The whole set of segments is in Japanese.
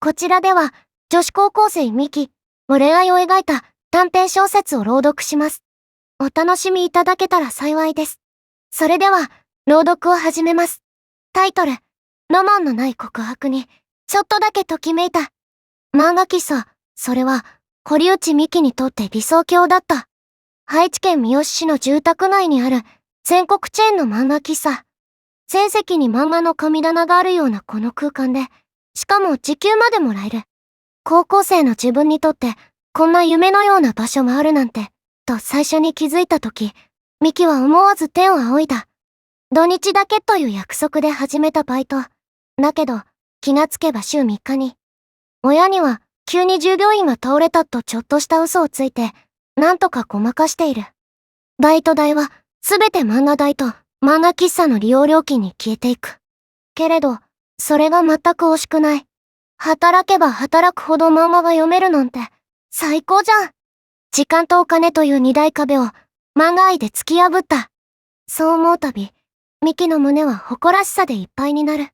こちらでは、女子高校生ミキの恋愛を描いた短編小説を朗読します。お楽しみいただけたら幸いです。それでは、朗読を始めます。タイトル、ロマンのない告白に、ちょっとだけときめいた。漫画喫茶、それは、堀内美紀にとって理想郷だった。愛知県三好市の住宅街にある、全国チェーンの漫画喫茶。全席に漫画の神棚があるようなこの空間で、しかも時給までもらえる。高校生の自分にとって、こんな夢のような場所があるなんて、と最初に気づいたとき、ミキは思わず天を仰いだ。土日だけという約束で始めたバイト。だけど、気がつけば週3日に。親には、急に従業員が倒れたとちょっとした嘘をついて、なんとかごまかしている。バイト代は、すべて漫画代と漫画喫茶の利用料金に消えていく。けれど、それが全く惜しくない。働けば働くほど漫画が読めるなんて、最高じゃん。時間とお金という二大壁を漫画愛で突き破った。そう思うたび、ミキの胸は誇らしさでいっぱいになる。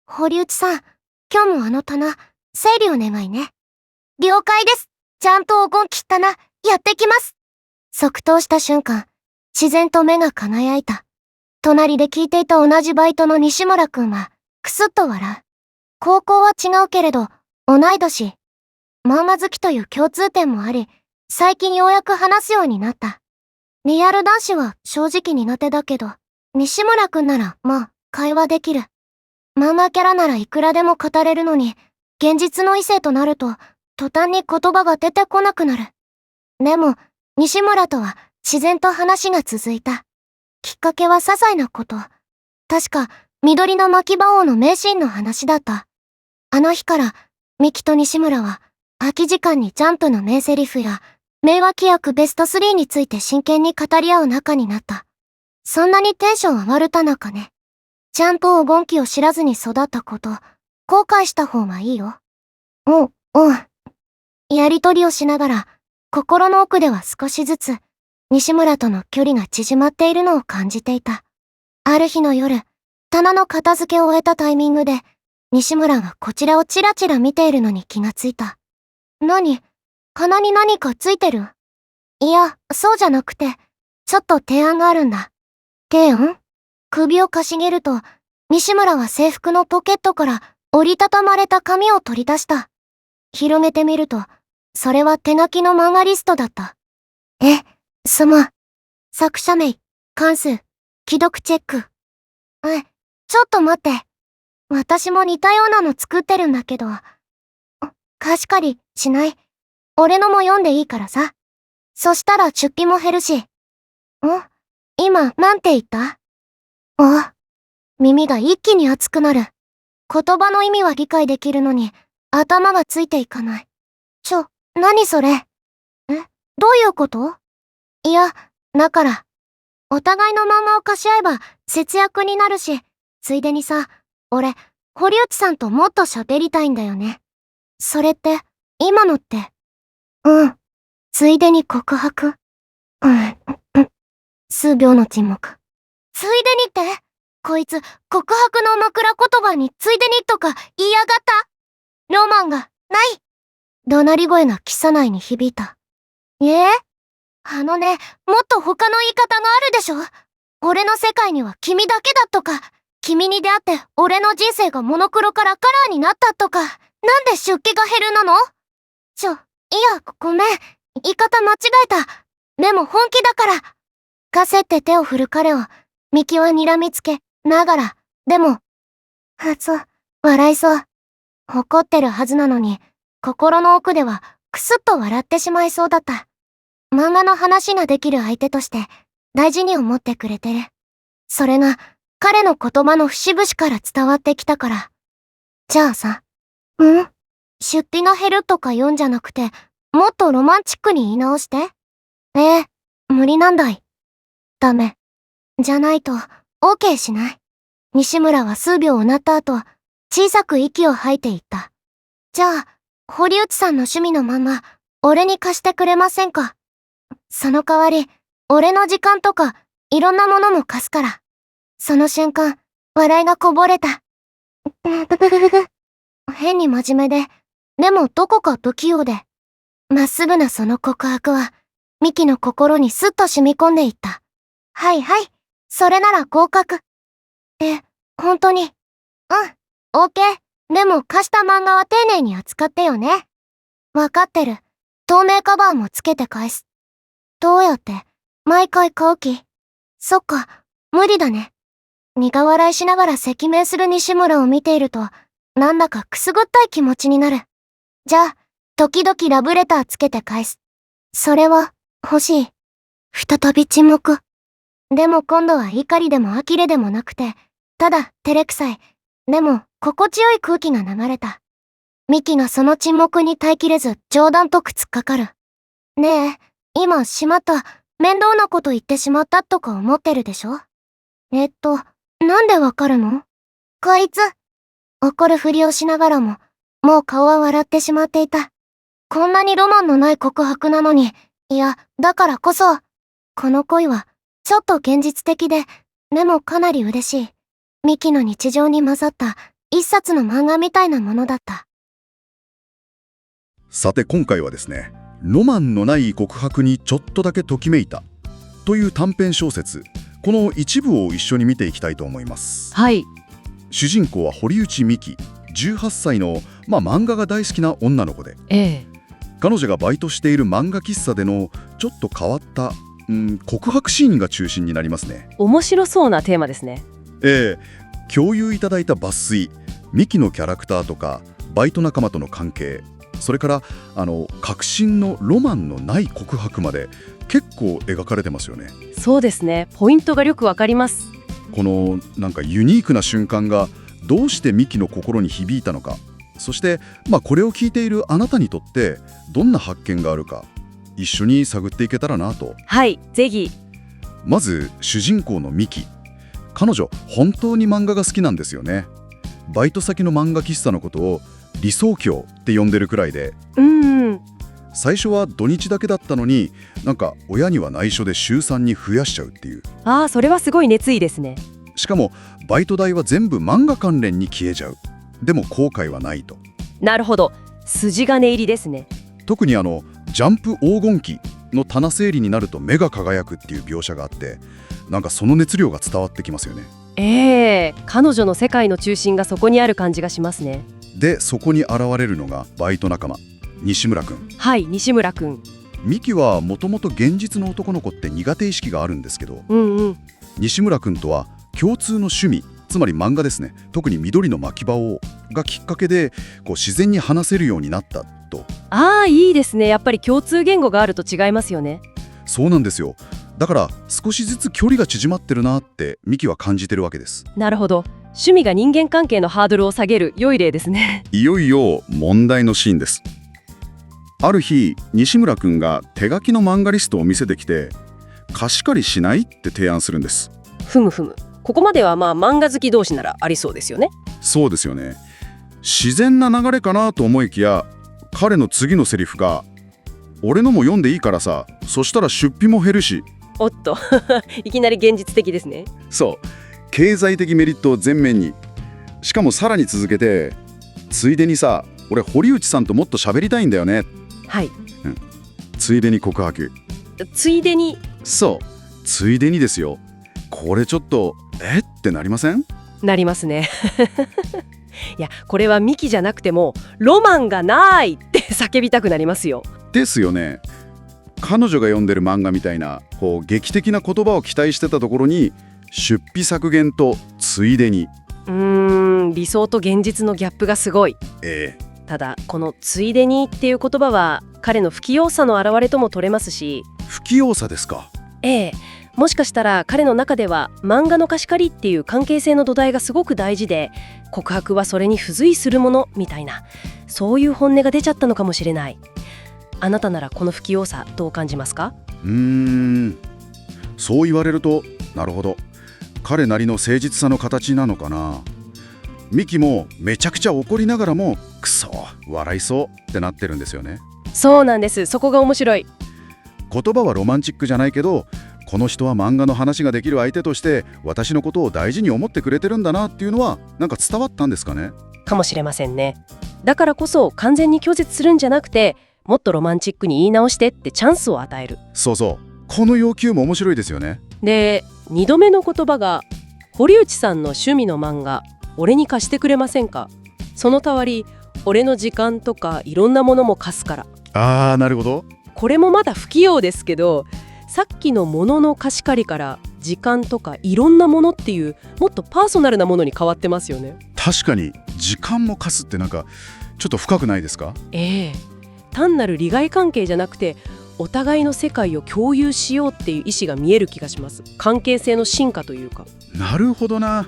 堀内さん、今日もあの棚、整理お願いね。了解です。ちゃんとお盆切ったな、やってきます。即答した瞬間、自然と目が輝いた。隣で聞いていた同じバイトの西村くんは、くすっと笑う。高校は違うけれど、同い年。漫画好きという共通点もあり、最近ようやく話すようになった。リアル男子は正直苦手だけど、西村くんなら、まあ、会話できる。漫画キャラならいくらでも語れるのに、現実の異性となると、途端に言葉が出てこなくなる。でも、西村とは自然と話が続いた。きっかけは些細なこと。確か、緑の巻き場王の名シーンの話だった。あの日から、ミキと西村は、空き時間にジャンプの名台詞や、名脇役ベスト3について真剣に語り合う仲になった。そんなにテンション上がるたなかね。ちゃんとお盆期を知らずに育ったこと、後悔した方がいいよ。うん。やりとりをしながら、心の奥では少しずつ、西村との距離が縮まっているのを感じていた。ある日の夜、棚の片付けを終えたタイミングで、西村がこちらをチラチラ見ているのに気がついた。鼻に何かついてる？いや、そうじゃなくて、ちょっと提案があるんだ。提案？首をかしげると、西村は制服のポケットから折りたたまれた紙を取り出した。広げてみると、それは手書きの漫画リストだった。作者名、関数、既読チェック。ちょっと待って。私も似たようなの作ってるんだけど。貸し借りしない。俺のも読んでいいからさ。そしたら出費も減るし。今、なんて言った？耳が一気に熱くなる。言葉の意味は理解できるのに、頭がついていかない。何それ？どういうこと？いや、だから、お互いの漫画を貸し合えば節約になるし、ついでにさ、俺、堀内さんともっと喋りたいんだよね。それって、今のって。ついでに告白。数秒の沈黙。ついでにって、こいつ、告白の枕言葉についでにとか言いやがった。ロマンが、ない。怒鳴り声が喫茶内に響いた。もっと他の言い方があるでしょ。俺の世界には君だけだとか、君に出会って俺の人生がモノクロからカラーになったとか、なんで出費が減るなの？ごめん。言い方間違えた。でも本気だから。かせって手を振る彼を、ミキは睨みつけ、ながら、でも、笑いそう。怒ってるはずなのに、心の奥では、くすっと笑ってしまいそうだった。漫画の話ができる相手として、大事に思ってくれてる。それが、彼の言葉の節々から伝わってきたから。じゃあさ。出費が減るとか言うんじゃなくて、もっとロマンチックに言い直して。無理なんだい。ダメ。じゃないと、OK しない。西村は数秒うなった後、小さく息を吐いていった。じゃあ、堀内さんの趣味の漫画、俺に貸してくれませんか？その代わり、俺の時間とか、いろんなものも貸すから。その瞬間、笑いがこぼれた。変に真面目で、でもどこか不器用で、まっすぐなその告白は、ミキの心にスッと染み込んでいった。はいはい、それなら合格。本当に。オーケー。でも貸した漫画は丁寧に扱ってよね。わかってる。透明カバーもつけて返す。どうやって毎回買う気？そっか、無理だね。苦笑いしながら赤面する西村を見ていると、なんだかくすぐったい気持ちになる。じゃあ、時々ラブレターつけて返す。それは、欲しい。再び沈黙。でも今度は怒りでも呆れでもなくて、ただ照れくさい。でも心地よい空気が流れた。ミキがその沈黙に耐えきれず冗談とく突っかかる。ねえ、今しまった、面倒なこと言ってしまったとか思ってるでしょ？なんでわかるの？こいつ。怒るふりをしながらも、もう顔は笑ってしまっていた。こんなにロマンのない告白なのに、いや、だからこそ、この恋は、ちょっと現実的で、でもかなり嬉しい。ミキの日常に混ざった一冊の漫画みたいなものだった。さて今回はですね、ロマンのない告白にちょっとだけときめいたという短編小説、この一部を一緒に見ていきたいと思います。はい。主人公は堀内美希、18歳の、漫画が大好きな女の子で、彼女がバイトしている漫画喫茶でのちょっと変わった、告白シーンが中心になりますね。面白そうなテーマですね。共有いただいた抜粋、ミキのキャラクターとかバイト仲間との関係、それから確信のロマンのない告白まで結構描かれてますよね。そうですね。ポイントがよくわかります。このなんかユニークな瞬間がどうしてミキの心に響いたのか、そしてこれを聞いているあなたにとってどんな発見があるか、一緒に探っていけたらなと。はい、ぜひ。まず主人公のミキ、彼女本当に漫画が好きなんですよね。バイト先の漫画喫茶のことを理想郷って呼んでるくらいで、最初は土日だけだったのに、なんか親には内緒で週3に増やしちゃうっていう。それはすごい熱意ですね。しかもバイト代は全部漫画関連に消えちゃう。でも後悔はないと。なるほど、筋金入りですね。特にジャンプ黄金期の棚整理になると目が輝くっていう描写があって、なんかその熱量が伝わってきますよね。彼女の世界の中心がそこにある感じがしますね。でそこに現れるのがバイト仲間西村くん。はい、西村くん。ミキはもともと現実の男の子って苦手意識があるんですけど、西村くんとは共通の趣味、つまり漫画ですね、特に緑の巻き場をがきっかけで自然に話せるようになったと。いいですね。やっぱり共通言語があると違いますよね。そうなんですよ。だから少しずつ距離が縮まってるなってミキは感じてるわけです。なるほど。趣味が人間関係のハードルを下げる良い例ですね。いよいよ問題のシーンです。ある日、西村くんが手書きの漫画リストを見せてきて、貸し借りしないって提案するんです。ふむ。ここまでは漫画好き同士ならありそうですよね。そうですよね。自然な流れかなと思いきや、彼の次のセリフが、俺のも読んでいいからさ、そしたら出費も減るし。おっといきなり現実的ですね。そう、経済的メリットを前面に。しかもさらに続けて、ついでにさ、俺堀内さんともっと喋りたいんだよね。はい、ついでに告白。ついでに。そう、ついでにですよ。これちょっとってなりません？なりますねいや、これはミキじゃなくてもロマンがないって叫びたくなりますよ。ですよね。彼女が読んでる漫画みたいな劇的な言葉を期待してたところに、出費削減とついでに。理想と現実のギャップがすごい。ただこのついでにっていう言葉は彼の不器用さの表れとも取れますし。不器用さですか？もしかしたら彼の中では漫画の貸し借りっていう関係性の土台がすごく大事で、告白はそれに付随するものみたいな、そういう本音が出ちゃったのかもしれない。あなたならこの不器用さどう感じますか？そう言われると、なるほど、彼なりの誠実さの形なのかな。ミキもめちゃくちゃ怒りながらも、くそ笑いそうってなってるんですよね。そうなんです。そこが面白い。言葉はロマンチックじゃないけど、この人は漫画の話ができる相手として私のことを大事に思ってくれてるんだなっていうのはなんか伝わったんですかね。かもしれませんね。だからこそ完全に拒絶するんじゃなくて、もっとロマンチックに言い直してってチャンスを与える。そうそう。この要求も面白いですよね。で、2度目の言葉が、堀内さんの趣味の漫画、俺に貸してくれませんか。その代わり、俺の時間とかいろんなものも貸すから。あー、なるほど。これもまだ不器用ですけど、さっきのものの貸し借りから時間とかいろんなものっていうもっとパーソナルなものに変わってますよね。確かに時間も貸すってなんかちょっと深くないですか？単なる利害関係じゃなくて、お互いの世界を共有しようっていう意思が見える気がします。関係性の進化というか。なるほどな。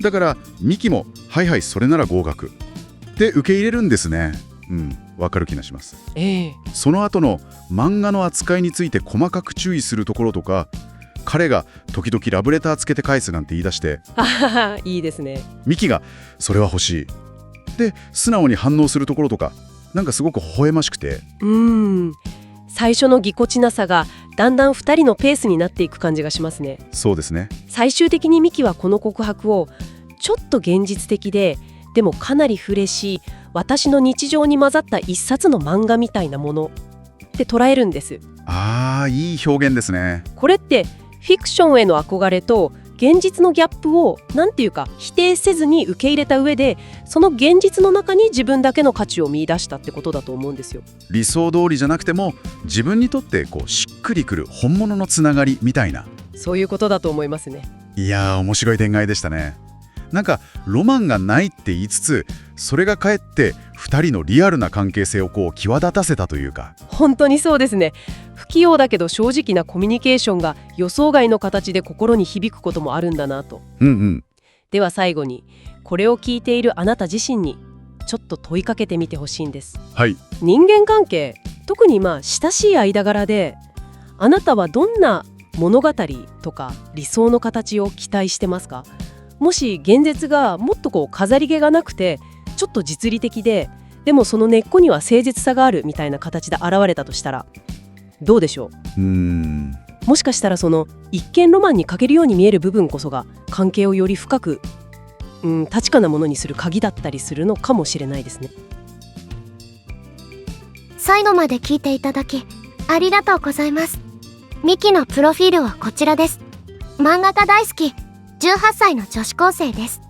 だからミキもはいはいそれなら合格で受け入れるんですね。わかる気がします。その後の漫画の扱いについて細かく注意するところとか、彼が時々ラブレターつけて返すなんて言い出して、いいですね。ミキがそれは欲しいで素直に反応するところとか、なんかすごく微笑ましくて、最初のぎこちなさがだんだん2人のペースになっていく感じがしますね。そうですね。最終的にミキはこの告白をちょっと現実的でもかなりフレッシー、私の日常に混ざった一冊の漫画みたいなものって捉えるんです。いい表現ですね。これってフィクションへの憧れと現実のギャップをなんていうか否定せずに受け入れた上で、その現実の中に自分だけの価値を見出したってことだと思うんですよ。理想通りじゃなくても自分にとってしっくりくる本物のつながりみたいな、そういうことだと思いますね。いやー、面白い展開でしたね。なんかロマンがないって言いつつ、それがかえって2人のリアルな関係性を際立たせたというか。本当にそうですね。不器用だけど正直なコミュニケーションが予想外の形で心に響くこともあるんだなと。では最後に、これを聞いているあなた自身にちょっと問いかけてみてほしいんです。人間関係、特に親しい間柄で、あなたはどんな物語とか理想の形を期待してますか？もし現実がもっと飾り気がなくてちょっと実利的でもその根っこには誠実さがあるみたいな形で現れたとしたらどうでしょう？もしかしたらその一見ロマンに欠けるように見える部分こそが関係をより深く確かなものにする鍵だったりするのかもしれないですね。最後まで聞いていただきありがとうございます。ミキのプロフィールはこちらです。漫画家大好き、18歳の女子高生です。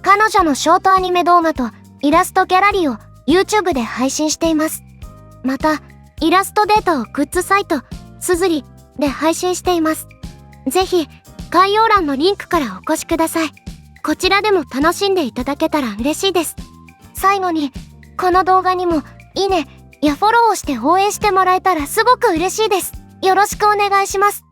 彼女のショートアニメ動画とイラストギャラリーを YouTube で配信しています。また、イラストデータをグッズサイト、すずりで配信しています。ぜひ、概要欄のリンクからお越しください。こちらでも楽しんでいただけたら嬉しいです。最後に、この動画にもいいねやフォローをして応援してもらえたらすごく嬉しいです。よろしくお願いします。